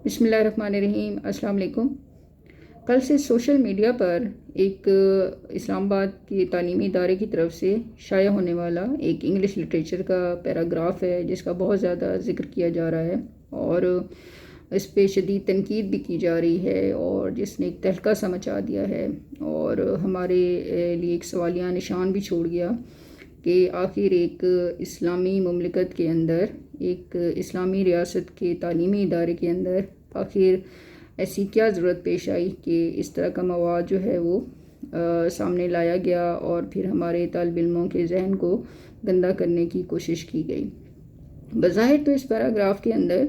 بسم اللہ الرحمن الرحیم۔ السلام علیکم۔ کل سے سوشل میڈیا پر ایک اسلام آباد کی تعلیمی ادارے کی طرف سے شائع ہونے والا ایک انگلش لٹریچر کا پیراگراف ہے جس کا بہت زیادہ ذکر کیا جا رہا ہے اور اس پہ شدید تنقید بھی کی جا رہی ہے اور جس نے ایک تہلکہ سا مچا دیا ہے اور ہمارے لیے ایک سوالیہ نشان بھی چھوڑ گیا کہ آخر ایک اسلامی مملکت کے اندر، ایک اسلامی ریاست کے تعلیمی ادارے کے اندر آخر ایسی کیا ضرورت پیش آئی کہ اس طرح کا مواد جو ہے وہ سامنے لایا گیا اور پھر ہمارے طالب علموں کے ذہن کو گندا کرنے کی کوشش کی گئی۔ بظاہر تو اس پیراگراف کے اندر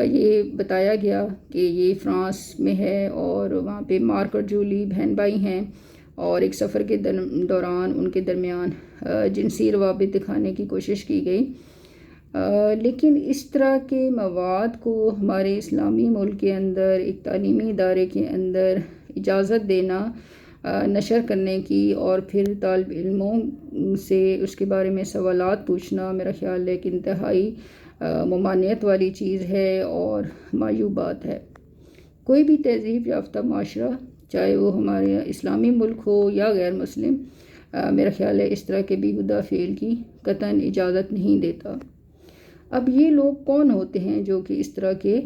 یہ بتایا گیا کہ یہ فرانس میں ہے اور وہاں پہ مارک اور جولی بہن بھائی ہیں اور ایک سفر کے دوران ان کے درمیان جنسی روابط دکھانے کی کوشش کی گئی، لیکن اس طرح کے مواد کو ہمارے اسلامی ملک کے اندر ایک تعلیمی ادارے کے اندر اجازت دینا نشر کرنے کی اور پھر طالب علموں سے اس کے بارے میں سوالات پوچھنا، میرا خیال ہے کہ انتہائی ممانعت والی چیز ہے اور معیوب بات ہے۔ کوئی بھی تہذیب یافتہ معاشرہ، چاہے وہ ہمارے اسلامی ملک ہو یا غیر مسلم، میرا خیال ہے اس طرح کے بیہودہ فعل کی قطعاً اجازت نہیں دیتا۔ اب یہ لوگ کون ہوتے ہیں جو کہ اس طرح کے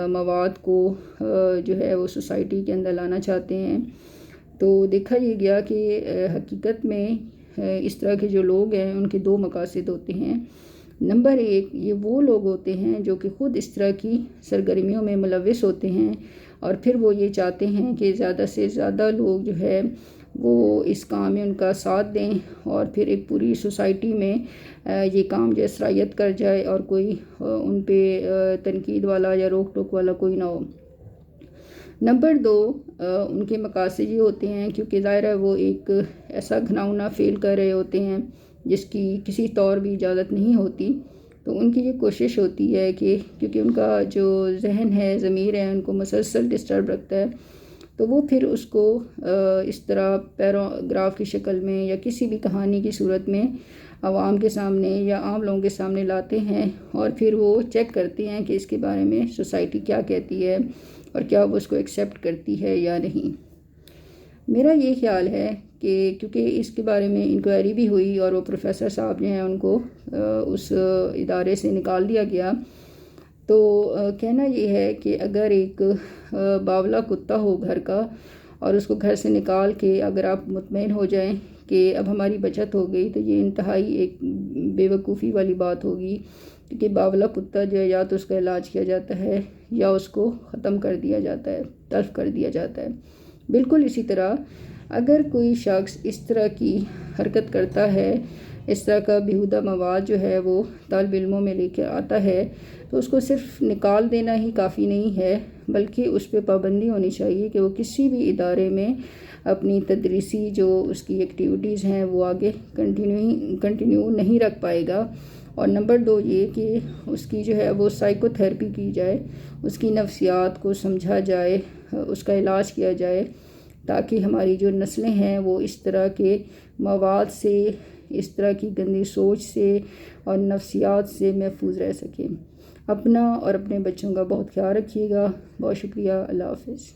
مواد کو جو ہے وہ سوسائٹی کے اندر لانا چاہتے ہیں؟ تو دیکھا یہ گیا کہ حقیقت میں اس طرح کے جو لوگ ہیں ان کے دو مقاصد ہوتے ہیں۔ نمبر ایک، یہ وہ لوگ ہوتے ہیں جو کہ خود اس طرح کی سرگرمیوں میں ملوث ہوتے ہیں اور پھر وہ یہ چاہتے ہیں کہ زیادہ سے زیادہ لوگ جو ہے وہ اس کام میں ان کا ساتھ دیں اور پھر ایک پوری سوسائٹی میں یہ کام جو سرایت کر جائے اور کوئی ان پہ تنقید والا یا روک ٹوک والا کوئی نہ ہو۔ نمبر دو، ان کے مقاصد یہ ہوتے ہیں کیونکہ ظاہر ہے وہ ایک ایسا گھناؤنا فعل کر رہے ہوتے ہیں جس کی کسی طور بھی اجازت نہیں ہوتی، تو ان کی یہ کوشش ہوتی ہے کہ کیونکہ ان کا جو ذہن ہے، ضمیر ہے، ان کو مسلسل ڈسٹرب رکھتا ہے، تو وہ پھر اس کو اس طرح پیراگراف کی شکل میں یا کسی بھی کہانی کی صورت میں عوام کے سامنے یا عام لوگوں کے سامنے لاتے ہیں اور پھر وہ چیک کرتے ہیں کہ اس کے بارے میں سوسائٹی کیا کہتی ہے اور کیا وہ اس کو ایکسیپٹ کرتی ہے یا نہیں۔ میرا یہ خیال ہے کہ کیونکہ اس کے بارے میں انکوائری بھی ہوئی اور وہ پروفیسر صاحب جو ہیں ان کو اس ادارے سے نکال دیا گیا، تو کہنا یہ ہے کہ اگر ایک باولا کتا ہو گھر کا اور اس کو گھر سے نکال کے اگر آپ مطمئن ہو جائیں کہ اب ہماری بچت ہو گئی، تو یہ انتہائی ایک بے وقوفی والی بات ہوگی، کیونکہ باولا کتا جو ہے یا تو اس کا علاج کیا جاتا ہے یا اس کو ختم کر دیا جاتا ہے، تلف کر دیا جاتا ہے۔ بالکل اسی طرح اگر کوئی شخص اس طرح کی حرکت کرتا ہے، اس طرح کا بیہودہ مواد جو ہے وہ طالب علموں میں لے کے آتا ہے، تو اس کو صرف نکال دینا ہی کافی نہیں ہے، بلکہ اس پہ پابندی ہونی چاہیے کہ وہ کسی بھی ادارے میں اپنی تدریسی جو اس کی ایکٹیویٹیز ہیں وہ آگے کنٹینیو نہیں رکھ پائے گا۔ اور نمبر دو یہ کہ اس کی جو ہے وہ سائیکو تھیراپی کی جائے، اس کی نفسیات کو سمجھا جائے، اس کا علاج کیا جائے، تاکہ ہماری جو نسلیں ہیں وہ اس طرح کے مواد سے، اس طرح کی گندی سوچ سے اور نفسیات سے محفوظ رہ سکیں۔ اپنا اور اپنے بچوں کا بہت خیال رکھیے گا۔ بہت شکریہ۔ اللہ حافظ۔